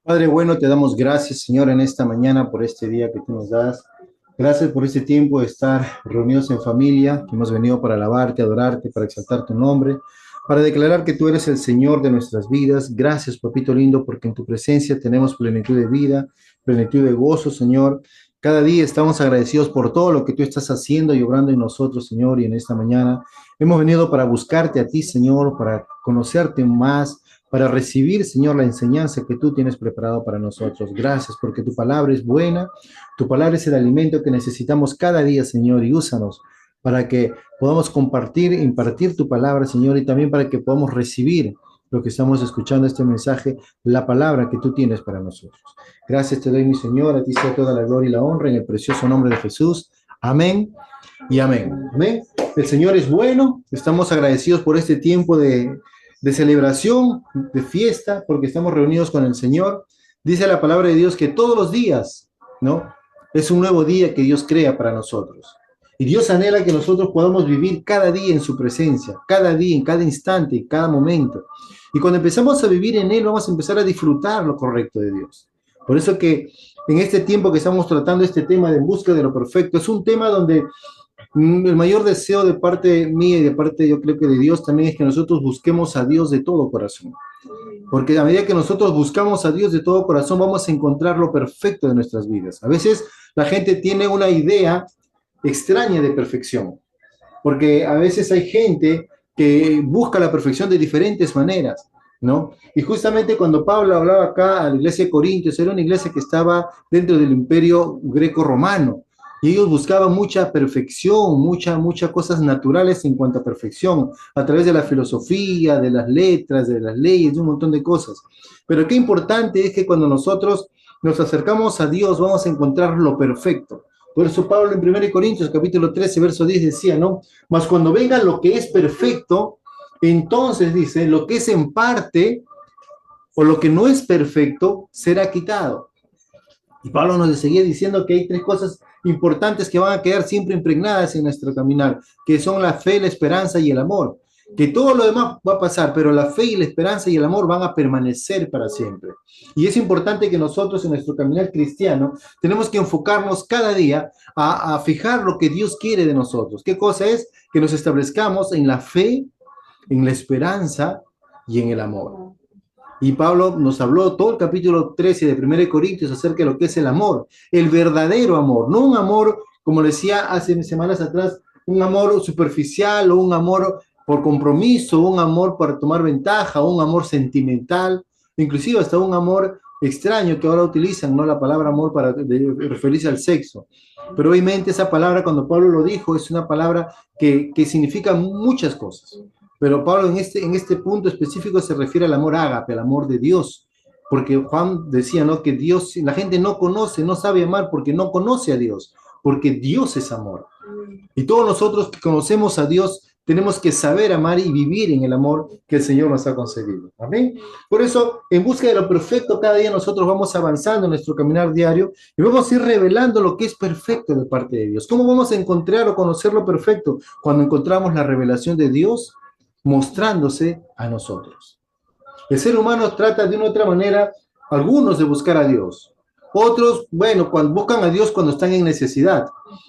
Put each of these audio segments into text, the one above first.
Padre bueno, te damos gracias, Señor, en esta mañana por este día que tú nos das. Gracias por este tiempo de estar reunidos en familia, que hemos venido para alabarte, adorarte, para exaltar tu nombre, para declarar que tú eres el Señor de nuestras vidas. Gracias, papito lindo, porque en tu presencia tenemos plenitud de vida, plenitud de gozo, Señor. Cada día estamos agradecidos por todo lo que tú estás haciendo y obrando en nosotros, Señor, y en esta mañana hemos venido para buscarte a ti, Señor, para conocerte más, para recibir, Señor, la enseñanza que tú tienes preparado para nosotros. Gracias porque tu palabra es buena, tu palabra es el alimento que necesitamos cada día, Señor, y úsanos para que podamos compartir, impartir tu palabra, Señor, y también para que podamos recibir lo que estamos escuchando, este mensaje, la palabra que tú tienes para nosotros. Gracias te doy, mi Señor, a ti sea toda la gloria y la honra en el precioso nombre de Jesús. Amén y amén. Amén. El Señor es bueno, estamos agradecidos por este tiempo de celebración, de fiesta, porque estamos reunidos con el Señor. Dice la palabra de Dios que todos los días, ¿no? Es un nuevo día que Dios crea para nosotros. Y Dios anhela que nosotros podamos vivir cada día en su presencia, cada día, en cada instante, en cada momento. Y cuando empezamos a vivir en Él, vamos a empezar a disfrutar lo correcto de Dios. Por eso que en este tiempo que estamos tratando este tema de en busca de lo perfecto, es un tema donde el mayor deseo de parte mía y de parte, yo creo que de Dios también es que nosotros busquemos a Dios de todo corazón. Porque a medida que nosotros buscamos a Dios de todo corazón, vamos a encontrar lo perfecto de nuestras vidas. A veces la gente tiene una idea extraña de perfección, porque a veces hay gente que busca la perfección de diferentes maneras, ¿no? Y justamente cuando Pablo hablaba acá a la iglesia de Corintios, era una iglesia que estaba dentro del imperio greco-romano, y ellos buscaban mucha perfección, muchas cosas naturales en cuanto a perfección, a través de la filosofía, de las letras, de las leyes, de un montón de cosas. Pero qué importante es que cuando nosotros nos acercamos a Dios, vamos a encontrar lo perfecto. Por eso Pablo en 1 Corintios capítulo 13, verso 10 decía, ¿no? Mas cuando venga lo que es perfecto, entonces dice, lo que es en parte o lo que no es perfecto será quitado. Y Pablo nos seguía diciendo que hay tres cosas importantes que van a quedar siempre impregnadas en nuestro caminar, que son la fe, la esperanza y el amor. Que todo lo demás va a pasar, pero la fe y la esperanza y el amor van a permanecer para siempre. Y es importante que nosotros en nuestro caminar cristiano tenemos que enfocarnos cada día a fijar lo que Dios quiere de nosotros. ¿Qué cosa es? Que nos establezcamos en la fe, en la esperanza y en el amor. Y Pablo nos habló todo el capítulo 13 de 1 Corintios acerca de lo que es el amor, el verdadero amor, no un amor, como decía hace semanas atrás, un amor superficial o un amor por compromiso, un amor para tomar ventaja, un amor sentimental, inclusive hasta un amor extraño que ahora utilizan, ¿no? La palabra amor para referirse al sexo. Pero obviamente esa palabra, cuando Pablo lo dijo, es una palabra que significa muchas cosas. Pero Pablo en este punto específico se refiere al amor ágape, al amor de Dios. Porque Juan decía, ¿no? Que Dios, la gente no conoce, no sabe amar porque no conoce a Dios, porque Dios es amor. Y todos nosotros que conocemos a Dios tenemos que saber amar y vivir en el amor que el Señor nos ha concedido. Amén. Por eso, en busca de lo perfecto, cada día nosotros vamos avanzando en nuestro caminar diario y vamos a ir revelando lo que es perfecto de parte de Dios. ¿Cómo vamos a encontrar o conocer lo perfecto? Cuando encontramos la revelación de Dios mostrándose a nosotros. El ser humano trata de una u otra manera, algunos de buscar a Dios, otros, bueno, cuando buscan a Dios cuando están en necesidad,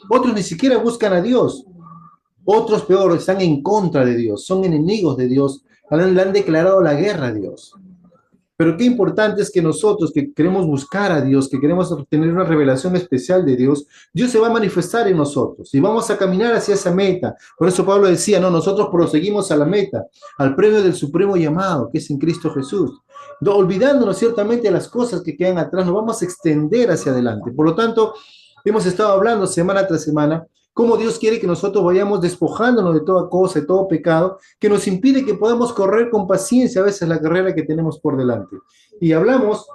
otros ni siquiera buscan a Dios, otros peor, están en contra de Dios, son enemigos de Dios, le han declarado la guerra a Dios. Pero qué importante es que nosotros que queremos buscar a Dios, que queremos tener una revelación especial de Dios, Dios se va a manifestar en nosotros y vamos a caminar hacia esa meta. Por eso Pablo decía, no, nosotros proseguimos a la meta, al premio del supremo llamado, que es en Cristo Jesús. No, olvidándonos ciertamente de las cosas que quedan atrás, nos vamos a extender hacia adelante. Por lo tanto, hemos estado hablando semana tras semana cómo Dios quiere que nosotros vayamos despojándonos de toda cosa, de todo pecado, que nos impide que podamos correr con paciencia a veces la carrera que tenemos por delante. Y hablamos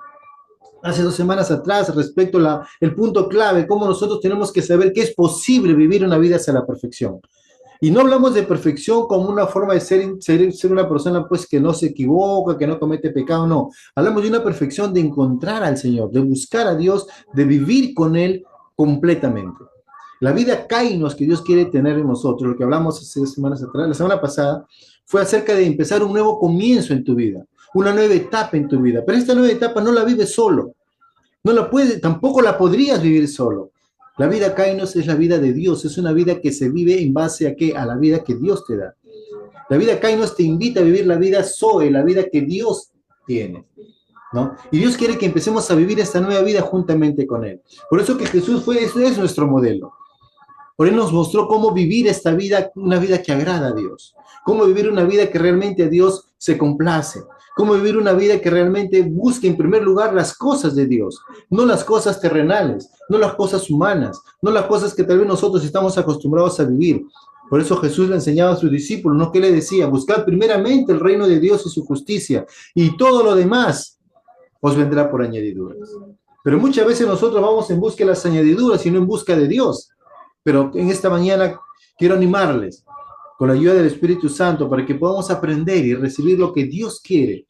hace 2 semanas atrás respecto a el punto clave, cómo nosotros tenemos que saber que es posible vivir una vida hacia la perfección. Y no hablamos de perfección como una forma de ser una persona pues que no se equivoca, que no comete pecado, no. Hablamos de una perfección de encontrar al Señor, de buscar a Dios, de vivir con Él completamente. La vida kainos que Dios quiere tener en nosotros, lo que hablamos hace 2 semanas atrás, la semana pasada, fue acerca de empezar un nuevo comienzo en tu vida. una nueva etapa en tu vida. Pero esta nueva etapa no la vives solo. No la puedes, tampoco la podrías vivir solo. La vida Kainos es la vida de Dios, es una vida que se vive en base a qué? A la vida que Dios te da. La vida Kainos te invita a vivir la vida Zoe, la vida que Dios tiene, ¿no? Y Dios quiere que empecemos a vivir esta nueva vida juntamente con Él. Por eso que Jesús es nuestro modelo. Por Él nos mostró cómo vivir esta vida, una vida que agrada a Dios. Cómo vivir una vida que realmente a Dios se complace. Cómo vivir una vida que realmente busque en primer lugar las cosas de Dios, no las cosas terrenales, no las cosas humanas, no las cosas que tal vez nosotros estamos acostumbrados a vivir. Por eso Jesús le enseñaba a sus discípulos, ¿no? ¿Qué le decía? Buscad primeramente el reino de Dios y su justicia, y todo lo demás os vendrá por añadiduras. Pero muchas veces nosotros vamos en busca de las añadiduras y no en busca de Dios. Pero en esta mañana quiero animarles con la ayuda del Espíritu Santo para que podamos aprender y recibir lo que Dios quiere,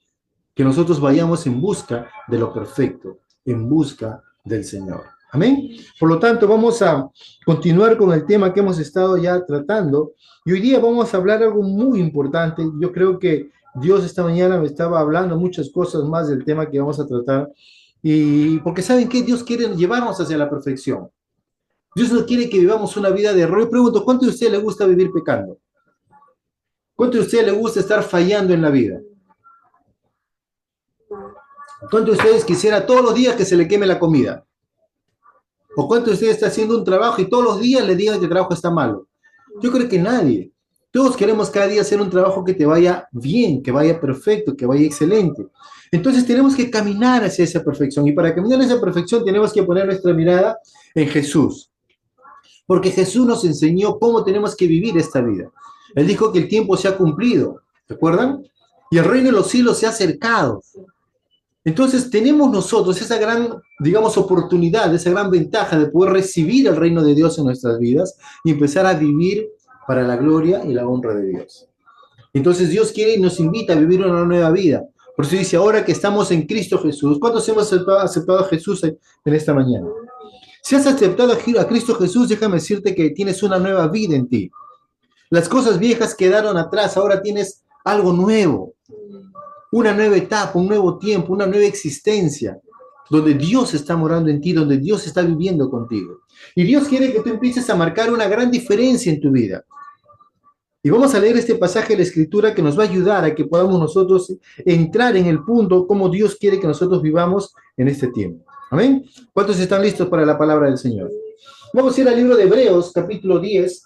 que nosotros vayamos en busca de lo perfecto, en busca del Señor. Amén. Por lo tanto, vamos a continuar con el tema que hemos estado ya tratando y hoy día vamos a hablar algo muy importante. Yo creo que Dios esta mañana me estaba hablando muchas cosas más del tema que vamos a tratar y porque ¿saben qué? Dios quiere llevarnos hacia la perfección. Dios no quiere que vivamos una vida de error. Yo pregunto, ¿cuánto de ustedes le gusta vivir pecando? ¿Cuánto de ustedes le gusta estar fallando en la vida? ¿Cuánto de ustedes quisiera todos los días que se le queme la comida? ¿O cuánto de ustedes está haciendo un trabajo y todos los días le digan que el trabajo está malo? Yo creo que nadie. Todos queremos cada día hacer un trabajo que te vaya bien, que vaya perfecto, que vaya excelente. Entonces tenemos que caminar hacia esa perfección. Y para caminar hacia esa perfección tenemos que poner nuestra mirada en Jesús. Porque Jesús nos enseñó cómo tenemos que vivir esta vida. Él dijo que el tiempo se ha cumplido, ¿recuerdan? Y el reino de los cielos se ha acercado. Entonces tenemos nosotros esa gran, digamos, oportunidad, esa gran ventaja de poder recibir el reino de Dios en nuestras vidas y empezar a vivir para la gloria y la honra de Dios. Entonces Dios quiere y nos invita a vivir una nueva vida. Por eso dice, ahora que estamos en Cristo Jesús, ¿cuántos hemos aceptado a Jesús en esta mañana? Si has aceptado a Cristo Jesús, déjame decirte que tienes una nueva vida en ti. Las cosas viejas quedaron atrás, ahora tienes algo nuevo. Una nueva etapa, un nuevo tiempo, una nueva existencia, donde Dios está morando en ti, donde Dios está viviendo contigo. Y Dios quiere que tú empieces a marcar una gran diferencia en tu vida. Y vamos a leer este pasaje de la Escritura que nos va a ayudar a que podamos nosotros entrar en el punto como Dios quiere que nosotros vivamos en este tiempo. ¿Amén? ¿Cuántos están listos para la palabra del Señor? Vamos a ir al libro de Hebreos, capítulo 10.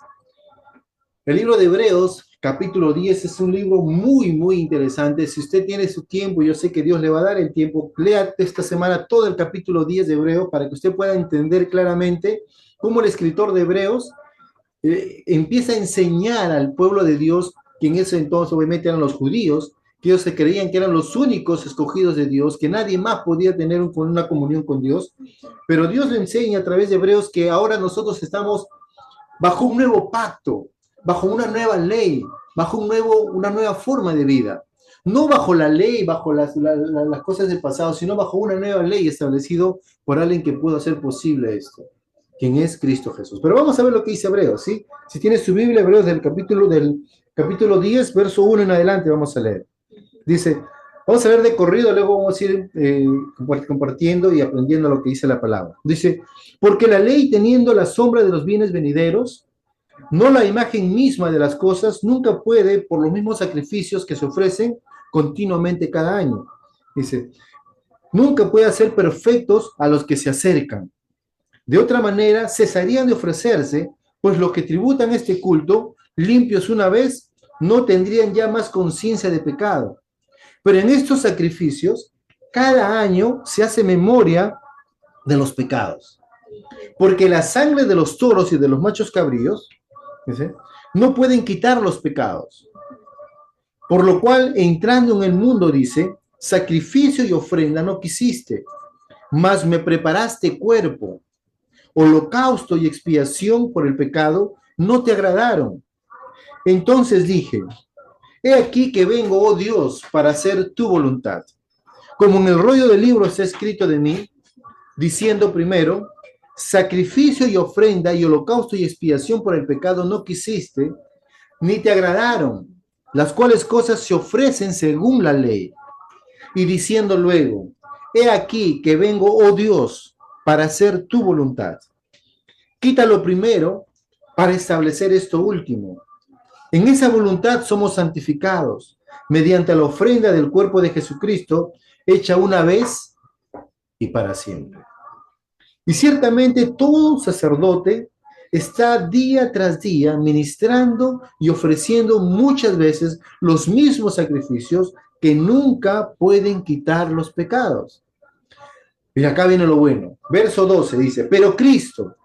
El libro de Hebreos, capítulo 10, es un libro muy, muy interesante. Si usted tiene su tiempo, yo sé que Dios le va a dar el tiempo, lea esta semana todo el capítulo 10 de Hebreos para que usted pueda entender claramente cómo el escritor de Hebreos empieza a enseñar al pueblo de Dios, que en ese entonces obviamente eran los judíos, que ellos se creían que eran los únicos escogidos de Dios, que nadie más podía tener una comunión con Dios, pero Dios le enseña a través de Hebreos que ahora nosotros estamos bajo un nuevo pacto, bajo una nueva ley, bajo una nueva forma de vida. No bajo la ley, bajo las cosas del pasado, sino bajo una nueva ley establecido por alguien que pudo hacer posible esto, quien es Cristo Jesús. Pero vamos a ver lo que dice Hebreos, ¿sí? Si tienes su Biblia, Hebreos del capítulo 10, verso 1 en adelante, vamos a leer. Dice, vamos a ver de corrido, luego vamos a ir compartiendo y aprendiendo lo que dice la palabra. Dice, porque la ley teniendo la sombra de los bienes venideros, no la imagen misma de las cosas, nunca puede, por los mismos sacrificios que se ofrecen continuamente cada año. Dice, nunca puede hacer perfectos a los que se acercan. De otra manera, cesarían de ofrecerse, pues los que tributan este culto, limpios una vez, no tendrían ya más conciencia de pecado. Pero en estos sacrificios, cada año se hace memoria de los pecados. Porque la sangre de los toros y de los machos cabríos, ¿sí?, no pueden quitar los pecados. Por lo cual, entrando en el mundo, dice, sacrificio y ofrenda no quisiste, mas me preparaste cuerpo. Holocausto y expiación por el pecado no te agradaron. Entonces dije, he aquí que vengo, oh Dios, para hacer tu voluntad. Como en el rollo del libro está escrito de mí, diciendo primero, sacrificio y ofrenda y holocausto y expiación por el pecado no quisiste, ni te agradaron, las cuales cosas se ofrecen según la ley. y diciendo luego, he aquí que vengo, oh Dios, para hacer tu voluntad. Quita lo primero para establecer esto último. En esa voluntad somos santificados mediante la ofrenda del cuerpo de Jesucristo, hecha una vez y para siempre. Y ciertamente todo sacerdote está día tras día ministrando y ofreciendo muchas veces los mismos sacrificios que nunca pueden quitar los pecados. Y acá viene lo bueno. Verso 12 dice, pero Cristo,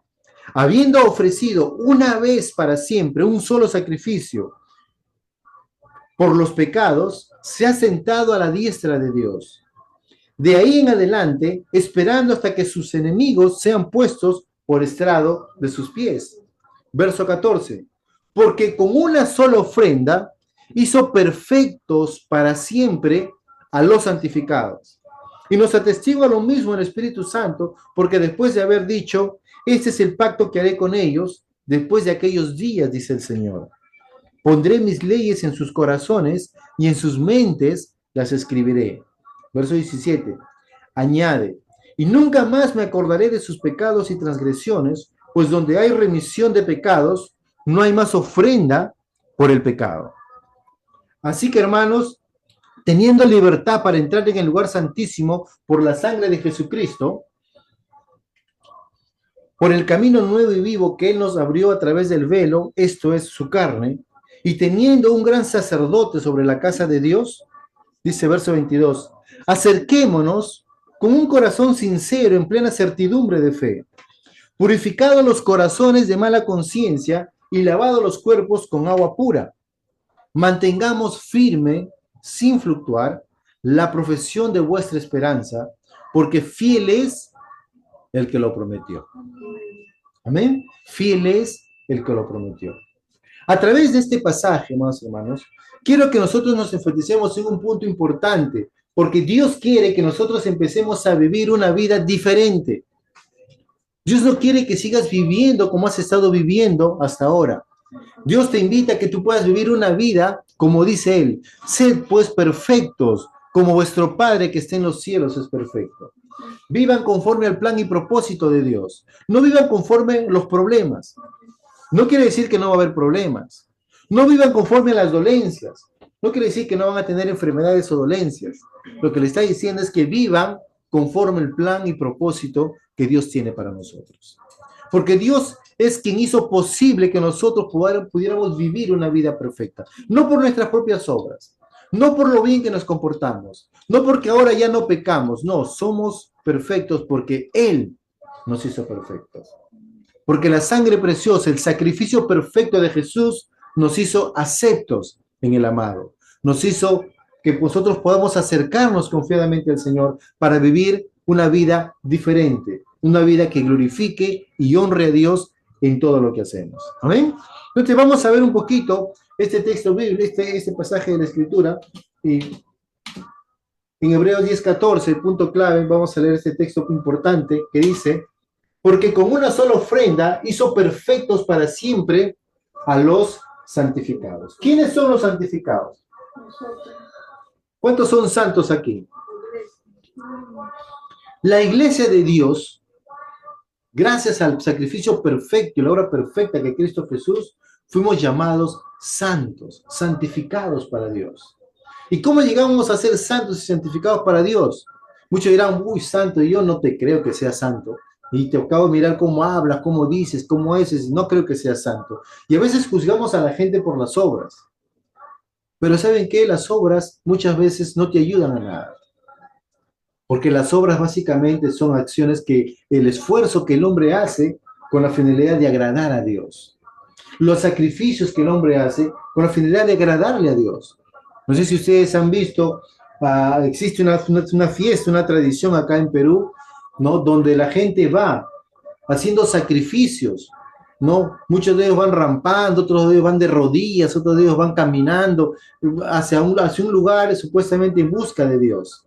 habiendo ofrecido una vez para siempre un solo sacrificio por los pecados, se ha sentado a la diestra de Dios. De ahí en adelante, esperando hasta que sus enemigos sean puestos por estrado de sus pies. Verso 14. Porque con una sola ofrenda hizo perfectos para siempre a los santificados. Y nos atestigua lo mismo el Espíritu Santo, porque después de haber dicho, este es el pacto que haré con ellos después de aquellos días, dice el Señor. Pondré mis leyes en sus corazones y en sus mentes las escribiré. Verso 17. Añade, y nunca más me acordaré de sus pecados y transgresiones, pues donde hay remisión de pecados, no hay más ofrenda por el pecado. Así que, hermanos, teniendo libertad para entrar en el lugar santísimo por la sangre de Jesucristo, por el camino nuevo y vivo que Él nos abrió a través del velo, esto es su carne, y teniendo un gran sacerdote sobre la casa de Dios, dice verso 22, acerquémonos con un corazón sincero en plena certidumbre de fe, purificados los corazones de mala conciencia y lavados los cuerpos con agua pura. Mantengamos firme, sin fluctuar, la profesión de vuestra esperanza, porque fiel es el que lo prometió. Amén. Fiel es el que lo prometió. A través de este pasaje, amados hermanos, quiero que nosotros nos enfaticemos en un punto importante, porque Dios quiere que nosotros empecemos a vivir una vida diferente. Dios no quiere que sigas viviendo como has estado viviendo hasta ahora. Dios te invita a que tú puedas vivir una vida como dice Él. Sed pues perfectos, como vuestro Padre que está en los cielos es perfecto. Vivan conforme al plan y propósito de Dios. No vivan conforme a los problemas. No quiere decir que no va a haber problemas. No vivan conforme a las dolencias. No quiere decir que no van a tener enfermedades o dolencias. Lo que le está diciendo es que vivan conforme al plan y propósito que Dios tiene para nosotros. Porque Dios es quien hizo posible que nosotros pudiéramos vivir una vida perfecta. No por nuestras propias obras, no por lo bien que nos comportamos, no porque ahora ya no pecamos, no, somos perfectos porque Él nos hizo perfectos. Porque la sangre preciosa, el sacrificio perfecto de Jesús nos hizo aceptos en el amado. Nos hizo que nosotros podamos acercarnos confiadamente al Señor para vivir una vida diferente, una vida que glorifique y honre a Dios en todo lo que hacemos. ¿Amén? Entonces vamos a ver un poquito este texto bíblico, este pasaje de la Escritura. Y en Hebreos 10:14, el punto clave, vamos a leer este texto importante que dice, porque con una sola ofrenda hizo perfectos para siempre a los santificados. ¿Quiénes son los santificados? ¿Cuántos son santos aquí? La iglesia de Dios, gracias al sacrificio perfecto y la obra perfecta que Cristo Jesús, fuimos llamados santos, santificados para Dios. ¿Y cómo llegamos a ser santos y santificados para Dios? Muchos dirán, uy, santo, yo no te creo que seas santo. Y te acabo de mirar cómo hablas, cómo dices, cómo haces, no creo que seas santo. Y a veces juzgamos a la gente por las obras. Pero ¿saben qué? Las obras muchas veces no te ayudan a nada. Porque las obras básicamente son acciones que el esfuerzo que el hombre hace con la finalidad de agradar a Dios. Los sacrificios que el hombre hace con la finalidad de agradarle a Dios. No sé si ustedes han visto, existe una fiesta, una tradición acá en Perú, ¿no? Donde la gente va haciendo sacrificios, ¿no? Muchos de ellos van rampando, otros de ellos van de rodillas, otros de ellos van caminando hacia un lugar supuestamente en busca de Dios.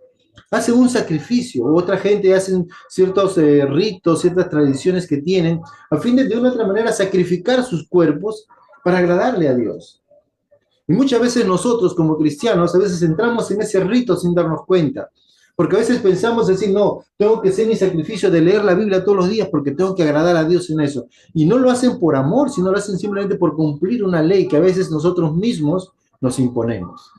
Hacen un sacrificio, otra gente hacen ciertos ritos, ciertas tradiciones que tienen, a fin de una u otra manera sacrificar sus cuerpos para agradarle a Dios. Y muchas veces nosotros como cristianos, a veces entramos en ese rito sin darnos cuenta. Porque a veces pensamos decir, no, tengo que hacer mi sacrificio de leer la Biblia todos los días porque tengo que agradar a Dios en eso. Y no lo hacen por amor, sino lo hacen simplemente por cumplir una ley que a veces nosotros mismos nos imponemos.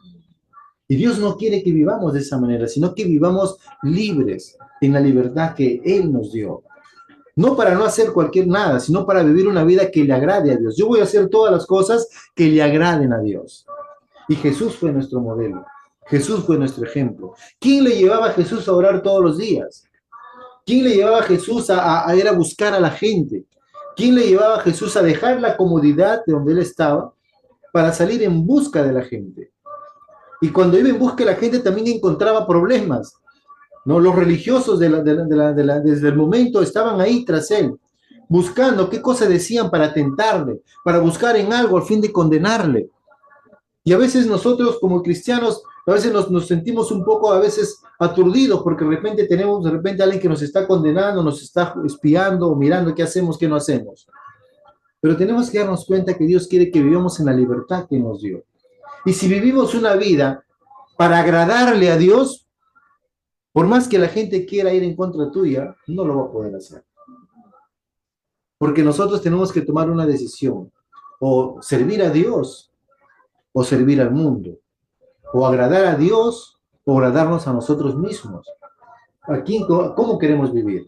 Y Dios no quiere que vivamos de esa manera, sino que vivamos libres en la libertad que Él nos dio. No para no hacer cualquier nada, sino para vivir una vida que le agrade a Dios. Yo voy a hacer todas las cosas que le agraden a Dios. Y Jesús fue nuestro modelo. Jesús fue nuestro ejemplo. ¿Quién le llevaba a Jesús a orar todos los días? ¿Quién le llevaba a Jesús a ir a buscar a la gente? ¿Quién le llevaba a Jesús a dejar la comodidad de donde él estaba para salir en busca de la gente? Y cuando iba en busca de la gente también encontraba problemas. ¿No? Los religiosos desde el momento estaban ahí tras él, buscando qué cosas decían para tentarle, para buscar en algo al fin de condenarle. Y a veces nosotros como cristianos, a veces nos sentimos un poco a veces aturdidos porque de repente tenemos de repente alguien que nos está condenando, nos está espiando o mirando qué hacemos, qué no hacemos. Pero tenemos que darnos cuenta que Dios quiere que vivamos en la libertad que nos dio. Y si vivimos una vida para agradarle a Dios, por más que la gente quiera ir en contra tuya, no lo va a poder hacer. Porque nosotros tenemos que tomar una decisión, o servir a Dios, o servir al mundo, o agradar a Dios, o agradarnos a nosotros mismos. Aquí, ¿cómo queremos vivir?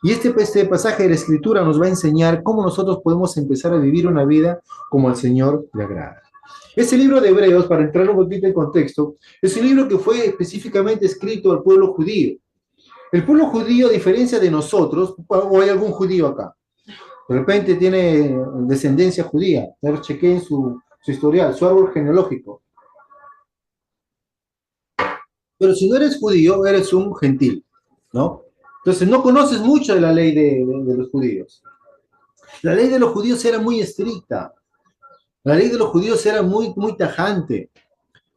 Y este pasaje de la Escritura nos va a enseñar cómo nosotros podemos empezar a vivir una vida como al Señor le agrada. Este libro de Hebreos, para entrar un poquito en contexto, es un libro que fue específicamente escrito al pueblo judío. El pueblo judío, a diferencia de nosotros, o hay algún judío acá, de repente tiene descendencia judía, chequeen su historial, su árbol genealógico. Pero si no eres judío, eres un gentil, ¿no? Entonces no conoces mucho de la ley de los judíos. La ley de los judíos era muy estricta. La ley de los judíos era muy, muy tajante.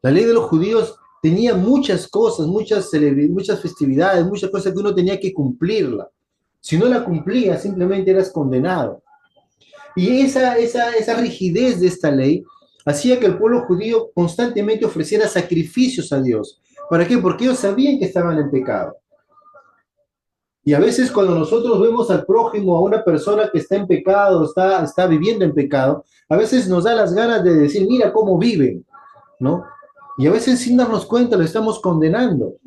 La ley de los judíos tenía muchas cosas, muchas festividades, muchas cosas que uno tenía que cumplirla. Si no la cumplías, simplemente eras condenado. Y esa rigidez de esta ley hacía que el pueblo judío constantemente ofreciera sacrificios a Dios. ¿Para qué? Porque ellos sabían que estaban en pecado. Y a veces cuando nosotros vemos al prójimo, a una persona que está en pecado, está viviendo en pecado, a veces nos da las ganas de decir, mira cómo viven, ¿no? Y a veces sin darnos cuenta lo estamos condenando.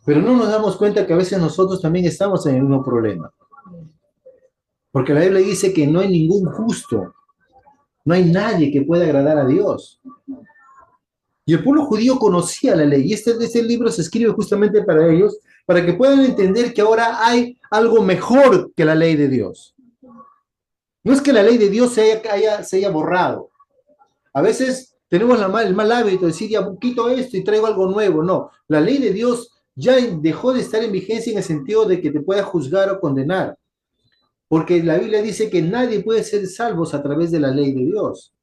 Pero no nos damos cuenta que a veces nosotros también estamos en el mismo problema. Porque la Biblia dice que no hay ningún justo, no hay nadie que pueda agradar a Dios. Y el pueblo judío conocía la ley, y este libro se escribe justamente para ellos, para que puedan entender que ahora hay algo mejor que la ley de Dios. No es que la ley de Dios se haya borrado. A veces tenemos el mal hábito de decir, ya quito esto y traigo algo nuevo. No, la ley de Dios ya dejó de estar en vigencia en el sentido de que te pueda juzgar o condenar. Porque la Biblia dice que nadie puede ser salvo a través de la ley de Dios.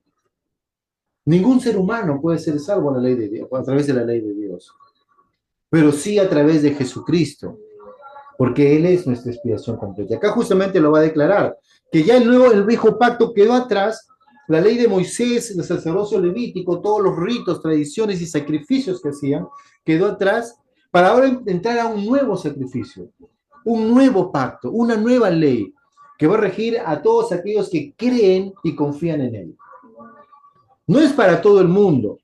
Ningún ser humano puede ser salvo a través de la ley de Dios. Pero sí a través de Jesucristo. Porque Él es nuestra expiación completa. Acá justamente lo va a declarar. Que ya el viejo pacto quedó atrás. La ley de Moisés, el sacerdocio levítico, todos los ritos, tradiciones y sacrificios que hacían, quedó atrás para ahora entrar a un nuevo sacrificio. Un nuevo pacto, una nueva ley que va a regir a todos aquellos que creen y confían en Él. No es para todo el mundo.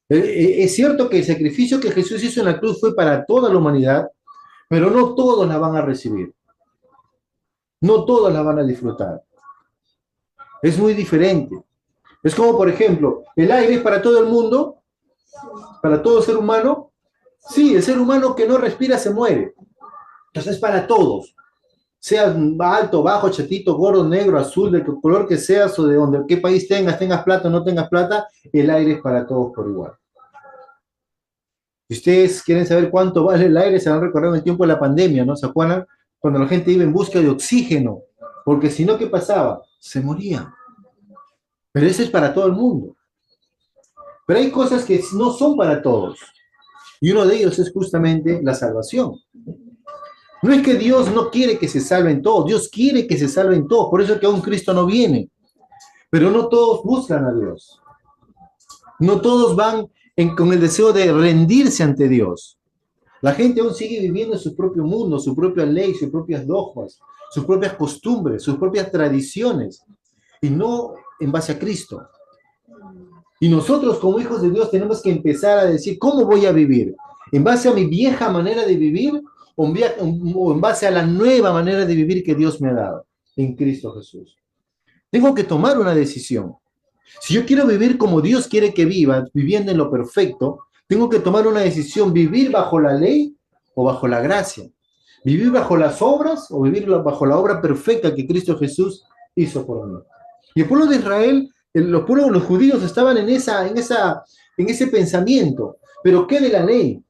Es cierto que el sacrificio que Jesús hizo en la cruz fue para toda la humanidad, pero no todos la van a recibir. No todos la van a disfrutar. Es muy diferente. Es como, por ejemplo, ¿el aire es para todo el mundo? ¿Para todo ser humano? Sí, el ser humano que no respira se muere. Entonces es para todos. Seas alto, bajo, chatito, gordo, negro, azul, de qué color que seas o de donde, qué país tengas plata o no tengas plata, el aire es para todos por igual. Si ustedes quieren saber cuánto vale el aire, se van a recordar en el tiempo de la pandemia, ¿no? ¿Se acuerdan? Cuando la gente iba en busca de oxígeno, porque si no, ¿qué pasaba? Se moría. Pero eso es para todo el mundo. Pero hay cosas que no son para todos. Y uno de ellos es justamente la salvación. No es que Dios no quiere que se salven todos, Dios quiere que se salven todos, por eso es que aún Cristo no viene. Pero no todos buscan a Dios. No todos van con el deseo de rendirse ante Dios. La gente aún sigue viviendo en su propio mundo, su propia ley, sus propias dogmas, sus propias costumbres, sus propias tradiciones, y no en base a Cristo. Y nosotros como hijos de Dios tenemos que empezar a decir, ¿cómo voy a vivir? ¿En base a mi vieja manera de vivir o en base a la nueva manera de vivir que Dios me ha dado en Cristo Jesús? Tengo que tomar una decisión. Si yo quiero vivir como Dios quiere que viva, viviendo en lo perfecto, tengo que tomar una decisión, vivir bajo la ley o bajo la gracia. Vivir bajo las obras o vivir bajo la obra perfecta que Cristo Jesús hizo por mí. Y el pueblo de Israel, los judíos estaban en ese pensamiento. ¿Pero qué de la ley?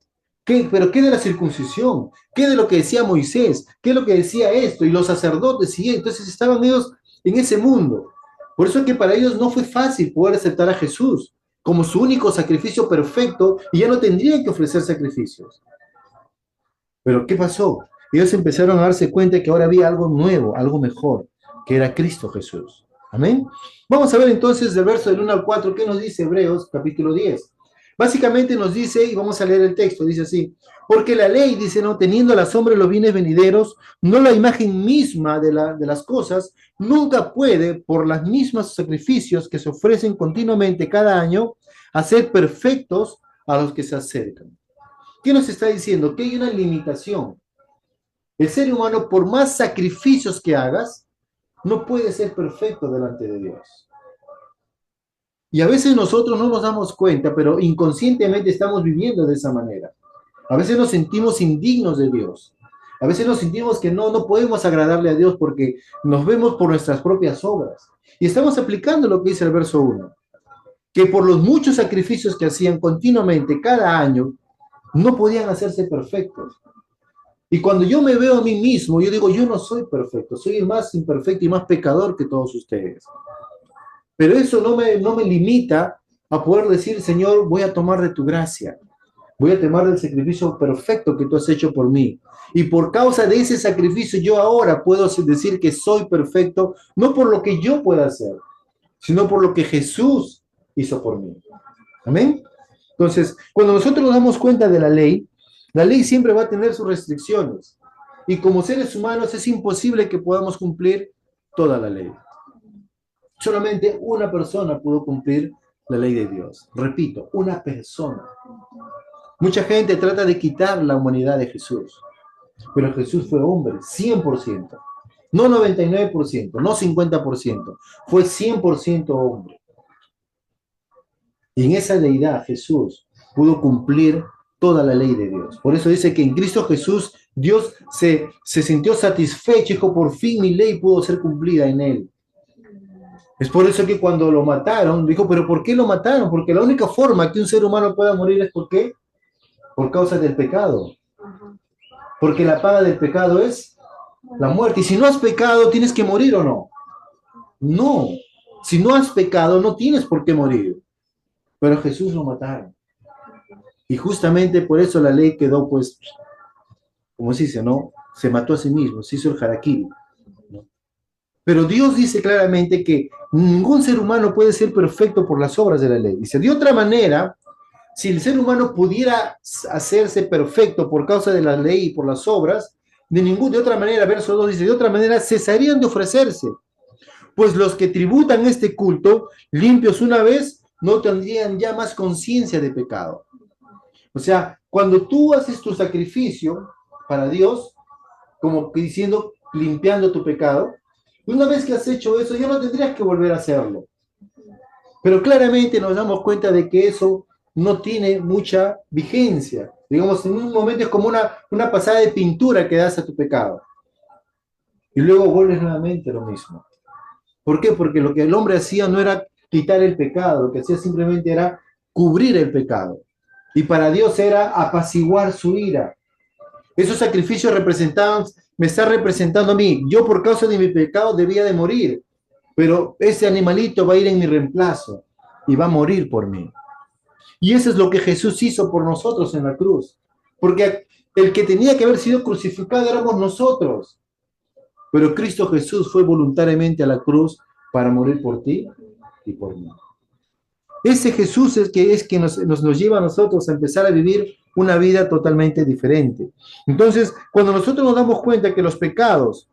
¿Pero qué de la circuncisión? ¿Qué de lo que decía Moisés? ¿Qué de lo que decía esto? Y los sacerdotes, y entonces estaban ellos en ese mundo. Por eso es que para ellos no fue fácil poder aceptar a Jesús como su único sacrificio perfecto y ya no tendrían que ofrecer sacrificios. Pero ¿qué pasó? Ellos empezaron a darse cuenta de que ahora había algo nuevo, algo mejor, que era Cristo Jesús. Amén. Vamos a ver entonces del verso del 1 al 4, ¿qué nos dice Hebreos capítulo 10? Básicamente nos dice, y vamos a leer el texto, dice así, porque la ley, dice, no, teniendo a la sombra los bienes venideros, no la imagen misma de las cosas, nunca puede, por las mismas sacrificios que se ofrecen continuamente cada año, hacer perfectos a los que se acercan. ¿Qué nos está diciendo? Que hay una limitación. El ser humano, por más sacrificios que hagas, no puede ser perfecto delante de Dios. Y a veces nosotros no nos damos cuenta, pero inconscientemente estamos viviendo de esa manera. A veces nos sentimos indignos de Dios. A veces nos sentimos que no podemos agradarle a Dios porque nos vemos por nuestras propias obras. Y estamos aplicando lo que dice el verso 1, que por los muchos sacrificios que hacían continuamente cada año, no podían hacerse perfectos. Y cuando yo me veo a mí mismo, yo digo, yo no soy perfecto, soy el más imperfecto y más pecador que todos ustedes. Pero eso no me limita a poder decir, Señor, voy a tomar de tu gracia, voy a tomar del sacrificio perfecto que tú has hecho por mí. Y por causa de ese sacrificio yo ahora puedo decir que soy perfecto, no por lo que yo pueda hacer, sino por lo que Jesús hizo por mí. Amén. Entonces, cuando nosotros nos damos cuenta de la ley siempre va a tener sus restricciones. Y como seres humanos es imposible que podamos cumplir toda la ley. Solamente una persona pudo cumplir la ley de Dios. Repito, una persona. Mucha gente trata de quitar la humanidad de Jesús, pero Jesús fue hombre, 100%. No 99%, no 50%, fue 100% hombre. Y en esa deidad Jesús pudo cumplir toda la ley de Dios. Por eso dice que en Cristo Jesús Dios se sintió satisfecho, dijo, por fin mi ley pudo ser cumplida en él. Es por eso que cuando lo mataron, dijo, ¿pero por qué lo mataron? Porque la única forma que un ser humano pueda morir es ¿por qué? Por causa del pecado. Porque la paga del pecado es la muerte. Y si no has pecado, ¿tienes que morir o no? No. Si no has pecado, no tienes por qué morir. Pero a Jesús lo mataron. Y justamente por eso la ley quedó, pues, como se dice, ¿no? Se mató a sí mismo, se hizo el harakiri. ¿No? Pero Dios dice claramente que ningún ser humano puede ser perfecto por las obras de la ley. Dice, de otra manera, si el ser humano pudiera hacerse perfecto por causa de la ley y por las obras, de otra manera, verso 2 dice, de otra manera cesarían de ofrecerse, pues los que tributan este culto, limpios una vez, no tendrían ya más conciencia de pecado. O sea, cuando tú haces tu sacrificio para Dios, como diciendo, limpiando tu pecado, una vez que has hecho eso, ya no tendrías que volver a hacerlo. Pero claramente nos damos cuenta de que eso no tiene mucha vigencia. Digamos, en un momento es como una pasada de pintura que das a tu pecado. Y luego vuelves nuevamente a lo mismo. ¿Por qué? Porque lo que el hombre hacía no era quitar el pecado, lo que hacía simplemente era cubrir el pecado. Y para Dios era apaciguar su ira. Esos sacrificios me está representando a mí. Yo por causa de mi pecado debía de morir, pero ese animalito va a ir en mi reemplazo y va a morir por mí. Y eso es lo que Jesús hizo por nosotros en la cruz. Porque el que tenía que haber sido crucificado éramos nosotros. Pero Cristo Jesús fue voluntariamente a la cruz para morir por ti y por mí. Ese Jesús es que nos lleva a nosotros a empezar a vivir una vida totalmente diferente. Entonces, cuando nosotros nos damos cuenta que los pecados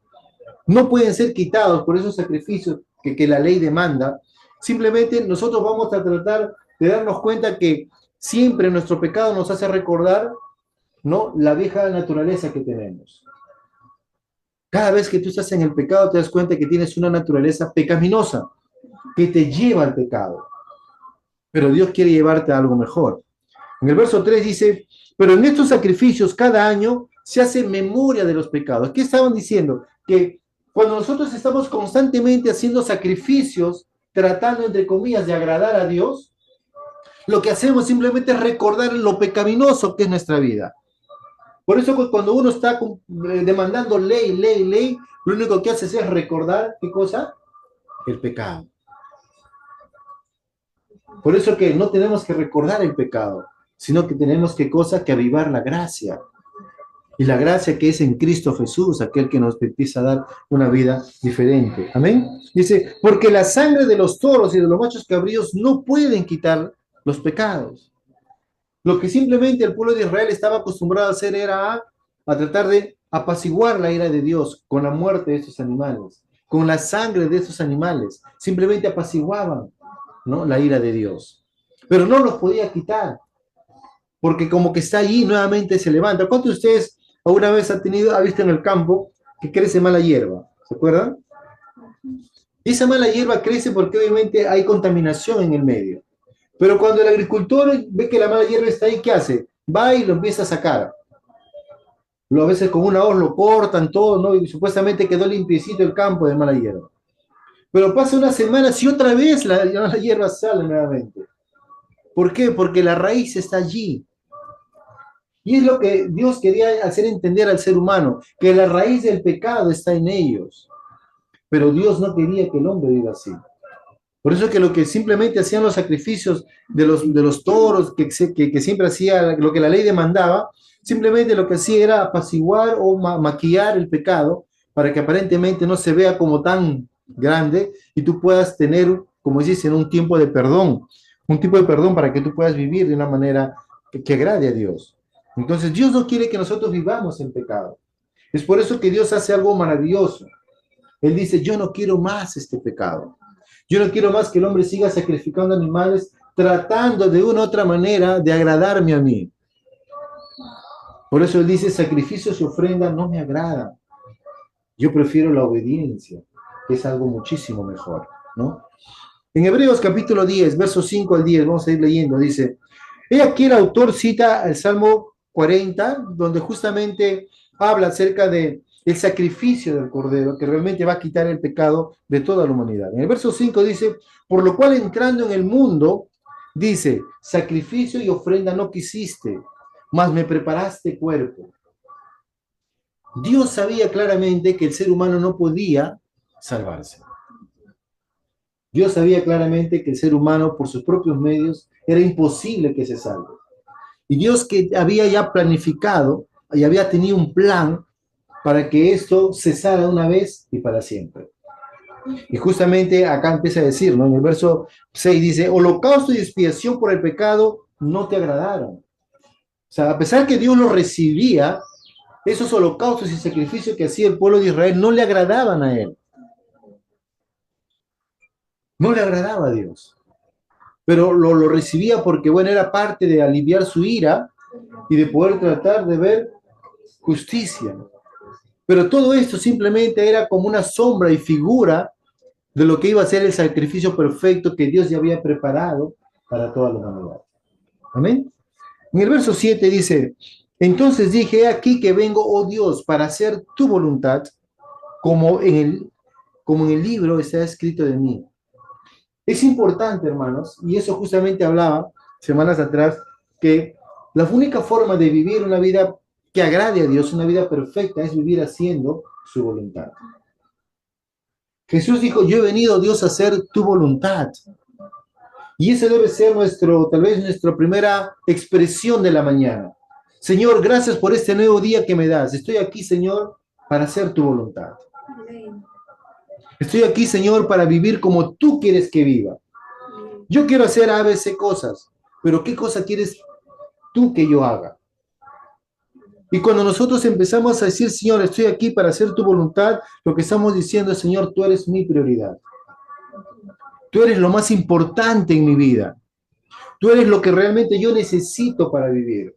no pueden ser quitados por esos sacrificios que la ley demanda, simplemente nosotros vamos a tratar de darnos cuenta que siempre nuestro pecado nos hace recordar, ¿no?, la vieja naturaleza que tenemos. Cada vez que tú estás en el pecado te das cuenta que tienes una naturaleza pecaminosa que te lleva al pecado. Pero Dios quiere llevarte a algo mejor. En el verso 3 dice, pero en estos sacrificios cada año se hace memoria de los pecados. ¿Qué estaban diciendo? Que cuando nosotros estamos constantemente haciendo sacrificios, tratando, entre comillas, de agradar a Dios, lo que hacemos simplemente es recordar lo pecaminoso que es nuestra vida. Por eso cuando uno está demandando ley, lo único que hace es recordar, ¿qué cosa? El pecado. Por eso que no tenemos que recordar el pecado, sino que tenemos que avivar la gracia. Y la gracia que es en Cristo Jesús, aquel que nos empieza a dar una vida diferente. Amén. Dice, porque la sangre de los toros y de los machos cabríos no pueden quitar los pecados. Lo que simplemente el pueblo de Israel estaba acostumbrado a hacer era a tratar de apaciguar la ira de Dios con la muerte de estos animales, con la sangre de estos animales. Simplemente apaciguaban, ¿no?, la ira de Dios. Pero no los podía quitar, porque como que está allí, nuevamente se levanta. ¿Cuántos de ustedes alguna vez ha visto en el campo que crece mala hierba? ¿Se acuerdan? Y esa mala hierba crece porque obviamente hay contaminación en el medio. Pero cuando el agricultor ve que la mala hierba está ahí, ¿qué hace? Va y lo empieza a sacar. A veces con una hoz lo cortan todo, ¿no? Y supuestamente quedó limpiecito el campo de mala hierba. Pero pasa unas semanas y otra vez la mala hierba sale nuevamente. ¿Por qué? Porque la raíz está allí. Y es lo que Dios quería hacer entender al ser humano, que la raíz del pecado está en ellos. Pero Dios no quería que el hombre viva así. Por eso que lo que simplemente hacían los sacrificios de los toros, que siempre hacía lo que la ley demandaba, simplemente lo que hacía era apaciguar o maquillar el pecado para que aparentemente no se vea como tan grande y tú puedas tener, como dicen, un tiempo de perdón, un tipo de perdón para que tú puedas vivir de una manera que agrade a Dios. Entonces Dios no quiere que nosotros vivamos en pecado. Es por eso que Dios hace algo maravilloso. Él dice, yo no quiero más este pecado. Yo no quiero más que el hombre siga sacrificando animales tratando de una u otra manera de agradarme a mí. Por eso él dice, sacrificios y ofrendas no me agradan. Yo prefiero la obediencia, que es algo muchísimo mejor, ¿no? En Hebreos capítulo 10, versos 5 al 10, vamos a ir leyendo, dice, he aquí el autor cita el Salmo 40, donde justamente habla acerca de el sacrificio del Cordero, que realmente va a quitar el pecado de toda la humanidad. En el verso 5 dice, por lo cual entrando en el mundo, dice, sacrificio y ofrenda no quisiste, mas me preparaste cuerpo. Dios sabía claramente que el ser humano no podía salvarse. Dios sabía claramente que el ser humano, por sus propios medios, era imposible que se salve. Y Dios que había ya planificado y había tenido un plan para que esto cesara una vez y para siempre. Y justamente acá empieza a decir, ¿no? En el verso 6 dice, holocausto y expiación por el pecado no te agradaron. O sea, a pesar que Dios lo recibía, esos holocaustos y sacrificios que hacía el pueblo de Israel no le agradaban a él. No le agradaba a Dios. Pero lo recibía porque, bueno, era parte de aliviar su ira y de poder tratar de ver justicia. Pero todo esto simplemente era como una sombra y figura de lo que iba a ser el sacrificio perfecto que Dios ya había preparado para toda la humanidad. Amén. En el verso 7 dice, entonces dije, he aquí que vengo, oh Dios, para hacer tu voluntad, como en el libro está escrito de mí. Es importante, hermanos, y eso justamente hablaba semanas atrás, que la única forma de vivir una vida que agrade a Dios, una vida perfecta, es vivir haciendo su voluntad. Jesús dijo, yo he venido, Dios, a hacer tu voluntad. Y esa debe ser tal vez nuestra primera expresión de la mañana. Señor, gracias por este nuevo día que me das. Estoy aquí, Señor, para hacer tu voluntad. Estoy aquí, Señor, para vivir como tú quieres que viva. Yo quiero hacer A, B, C cosas, pero ¿qué cosa quieres tú que yo haga? Y cuando nosotros empezamos a decir, Señor, estoy aquí para hacer tu voluntad, lo que estamos diciendo es, Señor, tú eres mi prioridad. Tú eres lo más importante en mi vida. Tú eres lo que realmente yo necesito para vivir.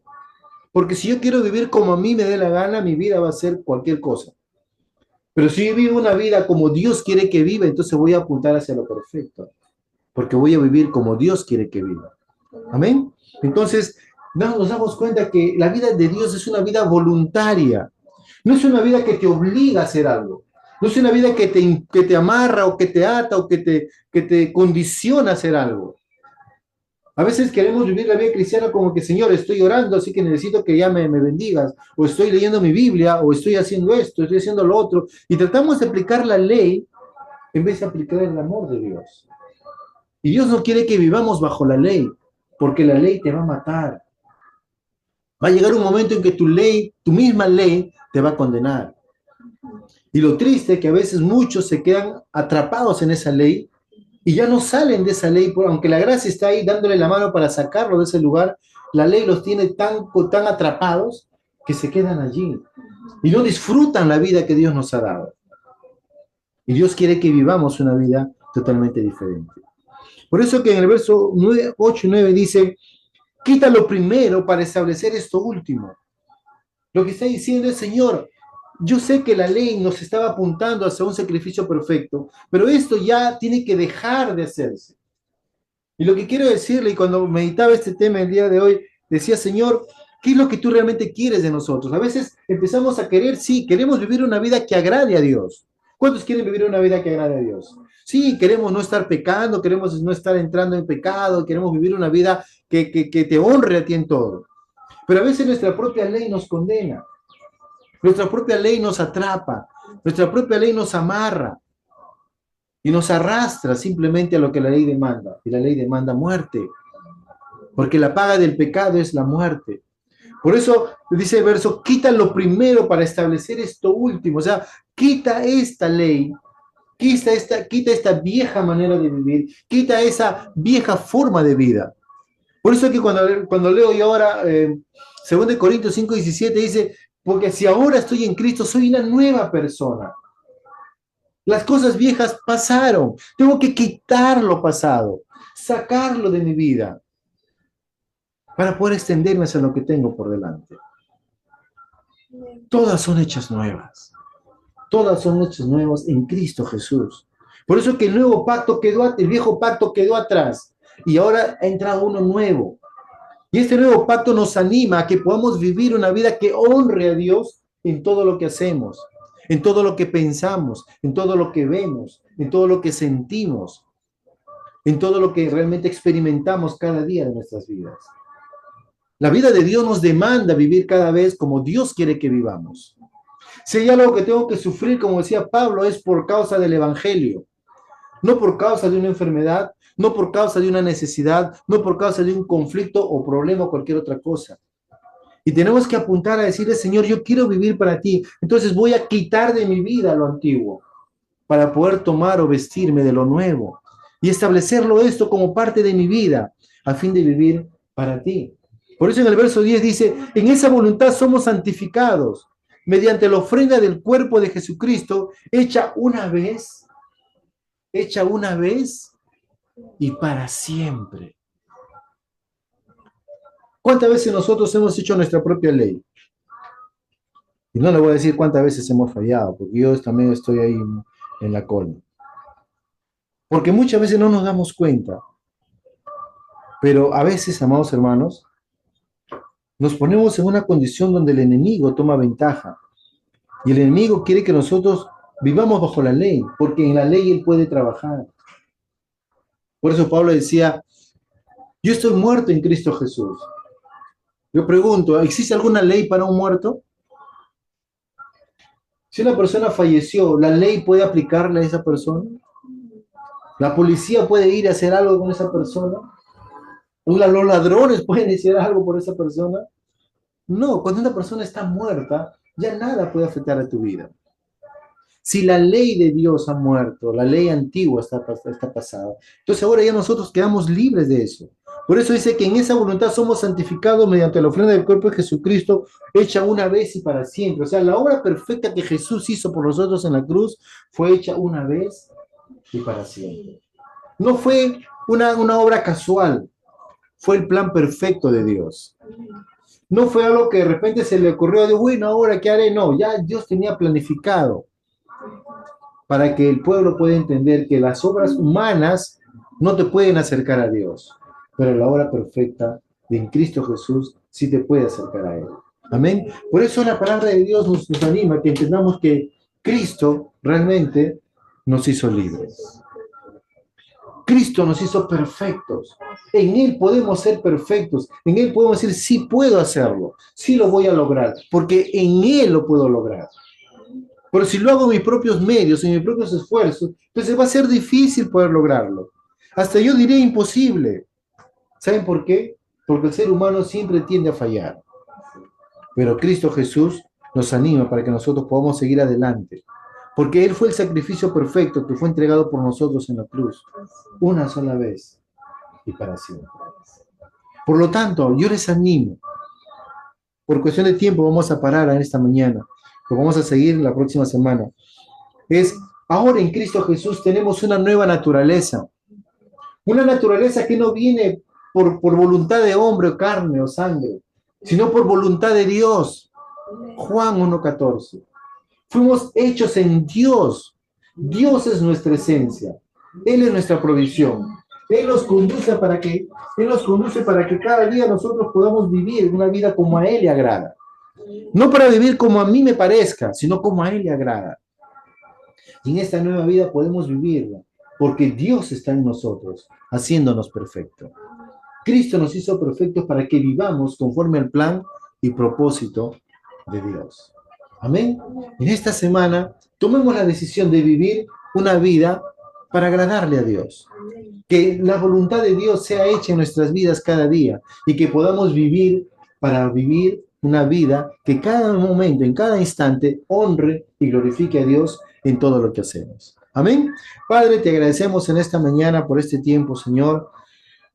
Porque si yo quiero vivir como a mí me dé la gana, mi vida va a ser cualquier cosa. Pero si yo vivo una vida como Dios quiere que viva, entonces voy a apuntar hacia lo perfecto. Porque voy a vivir como Dios quiere que viva. Amén. Entonces, nos damos cuenta que la vida de Dios es una vida voluntaria. No es una vida que te obliga a hacer algo. No es una vida que te amarra o que te ata o que te condiciona a hacer algo. A veces queremos vivir la vida cristiana como que, Señor, estoy orando, así que necesito que ya me bendigas, o estoy leyendo mi Biblia, o estoy haciendo esto, estoy haciendo lo otro, y tratamos de aplicar la ley en vez de aplicar el amor de Dios. Y Dios no quiere que vivamos bajo la ley, porque la ley te va a matar. Va a llegar un momento en que tu ley, tu misma ley, te va a condenar. Y lo triste es que a veces muchos se quedan atrapados en esa ley y ya no salen de esa ley, aunque la gracia está ahí dándole la mano para sacarlo de ese lugar, la ley los tiene tan atrapados que se quedan allí y no disfrutan la vida que Dios nos ha dado. Y Dios quiere que vivamos una vida totalmente diferente. Por eso que en el verso 9, 8 y 9 dice, quita lo primero para establecer esto último. Lo que está diciendo es, Señor, yo sé que la ley nos estaba apuntando hacia un sacrificio perfecto, pero esto ya tiene que dejar de hacerse. Y lo que quiero decirle, y cuando meditaba este tema el día de hoy, decía, Señor, ¿qué es lo que tú realmente quieres de nosotros? A veces empezamos a querer, sí, queremos vivir una vida que agrade a Dios. ¿Cuántos quieren vivir una vida que agrade a Dios? Sí, queremos no estar pecando, queremos no estar entrando en pecado, queremos vivir una vida que te honre a ti en todo. Pero a veces nuestra propia ley nos condena, nuestra propia ley nos atrapa, nuestra propia ley nos amarra y nos arrastra simplemente a lo que la ley demanda. Y la ley demanda muerte, porque la paga del pecado es la muerte. Por eso dice el verso, quita lo primero para establecer esto último. O sea, quita esta ley, quita esta vieja manera de vivir, quita esa vieja forma de vida. Por eso es que cuando leo yo ahora, 2 Corintios 5:17 dice, porque si ahora estoy en Cristo, soy una nueva persona. Las cosas viejas pasaron. Tengo que quitar lo pasado, sacarlo de mi vida para poder extenderme hacia lo que tengo por delante. Todas son hechas nuevas. Todas son hechas nuevas en Cristo Jesús. Por eso que el viejo pacto quedó atrás y ahora ha entrado uno nuevo. Y este nuevo pacto nos anima a que podamos vivir una vida que honre a Dios en todo lo que hacemos, en todo lo que pensamos, en todo lo que vemos, en todo lo que sentimos, en todo lo que realmente experimentamos cada día de nuestras vidas. La vida de Dios nos demanda vivir cada vez como Dios quiere que vivamos. Si hay algo que tengo que sufrir, como decía Pablo, es por causa del Evangelio, no por causa de una enfermedad, no por causa de una necesidad, no por causa de un conflicto o problema o cualquier otra cosa. Y tenemos que apuntar a decirle, Señor, yo quiero vivir para ti, entonces voy a quitar de mi vida lo antiguo para poder tomar o vestirme de lo nuevo y establecerlo esto como parte de mi vida a fin de vivir para ti. Por eso en el verso 10 dice, en esa voluntad somos santificados mediante la ofrenda del cuerpo de Jesucristo hecha una vez y para siempre. ¿Cuántas veces nosotros hemos hecho nuestra propia ley? Y no le voy a decir cuántas veces hemos fallado, porque yo también estoy ahí en la cola. Porque muchas veces no nos damos cuenta, pero a veces, amados hermanos, nos ponemos en una condición donde el enemigo toma ventaja. Y el enemigo quiere que nosotros vivamos bajo la ley, porque en la ley él puede trabajar. Por eso Pablo decía, yo estoy muerto en Cristo Jesús. Yo pregunto, ¿existe alguna ley para un muerto? Si una persona falleció, ¿la ley puede aplicarle a esa persona? ¿La policía puede ir a hacer algo con esa persona? ¿Los ladrones pueden hacer algo por esa persona? No, cuando una persona está muerta, ya nada puede afectar a tu vida. Si la ley de Dios ha muerto, la ley antigua está pasada. Entonces ahora ya nosotros quedamos libres de eso. Por eso dice que en esa voluntad somos santificados mediante la ofrenda del cuerpo de Jesucristo, hecha una vez y para siempre. O sea, la obra perfecta que Jesús hizo por nosotros en la cruz fue hecha una vez y para siempre. No fue una obra casual, fue el plan perfecto de Dios. No fue algo que de repente se le ocurrió de, bueno, ahora qué haré. No, ya Dios tenía planificado para que el pueblo pueda entender que las obras humanas no te pueden acercar a Dios, pero la obra perfecta de en Cristo Jesús sí te puede acercar a Él. Amén. Por eso la palabra de Dios nos anima a que entendamos que Cristo realmente nos hizo libres. Cristo nos hizo perfectos. En Él podemos ser perfectos. En Él podemos decir, sí puedo hacerlo, sí lo voy a lograr, porque en Él lo puedo lograr. Pero si lo hago en mis propios medios, en mis propios esfuerzos, entonces va a ser difícil poder lograrlo. Hasta yo diría imposible. ¿Saben por qué? Porque el ser humano siempre tiende a fallar. Pero Cristo Jesús nos anima para que nosotros podamos seguir adelante. Porque Él fue el sacrificio perfecto que fue entregado por nosotros en la cruz. Una sola vez y para siempre. Por lo tanto, yo les animo. Por cuestión de tiempo vamos a parar a esta mañana. Lo vamos a seguir la próxima semana. Es, ahora en Cristo Jesús tenemos una nueva naturaleza. Una naturaleza que no viene por voluntad de hombre o carne o sangre, sino por voluntad de Dios. Juan 1:14. Fuimos hechos en Dios. Dios es nuestra esencia. Él es nuestra provisión. Él nos conduce para que cada día nosotros podamos vivir una vida como a Él le agrada. No para vivir como a mí me parezca, sino como a Él le agrada. Y en esta nueva vida podemos vivirla, porque Dios está en nosotros, haciéndonos perfectos. Cristo nos hizo perfectos para que vivamos conforme al plan y propósito de Dios. Amén. En esta semana tomemos la decisión de vivir una vida para agradarle a Dios. Que la voluntad de Dios sea hecha en nuestras vidas cada día y que podamos vivir para vivir una vida que cada momento, en cada instante, honre y glorifique a Dios en todo lo que hacemos. Amén. Padre, te agradecemos en esta mañana por este tiempo, Señor.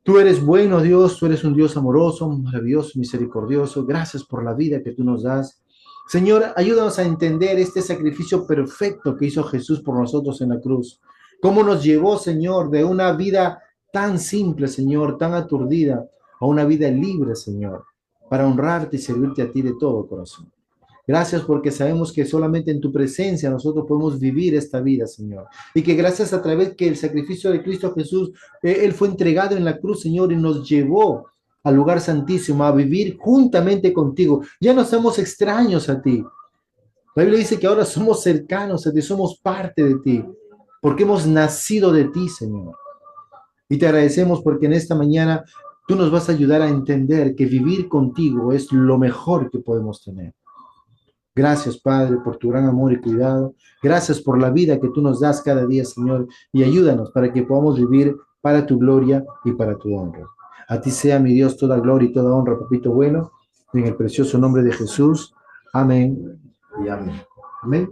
Tú eres bueno, Dios, tú eres un Dios amoroso, maravilloso, misericordioso. Gracias por la vida que tú nos das. Señor, ayúdanos a entender este sacrificio perfecto que hizo Jesús por nosotros en la cruz. Cómo nos llevó, Señor, de una vida tan simple, Señor, tan aturdida, a una vida libre, Señor, para honrarte y servirte a ti de todo corazón. Gracias porque sabemos que solamente en tu presencia nosotros podemos vivir esta vida, Señor. Y que gracias a través que el sacrificio de Cristo Jesús, Él fue entregado en la cruz, Señor, y nos llevó al lugar santísimo a vivir juntamente contigo. Ya no somos extraños a ti. La Biblia dice que ahora somos cercanos a ti, somos parte de ti, porque hemos nacido de ti, Señor. Y te agradecemos porque en esta mañana tú nos vas a ayudar a entender que vivir contigo es lo mejor que podemos tener. Gracias, Padre, por tu gran amor y cuidado. Gracias por la vida que tú nos das cada día, Señor, y ayúdanos para que podamos vivir para tu gloria y para tu honra. A ti sea, mi Dios, toda gloria y toda honra, papito bueno, en el precioso nombre de Jesús. Amén y amén. Amén.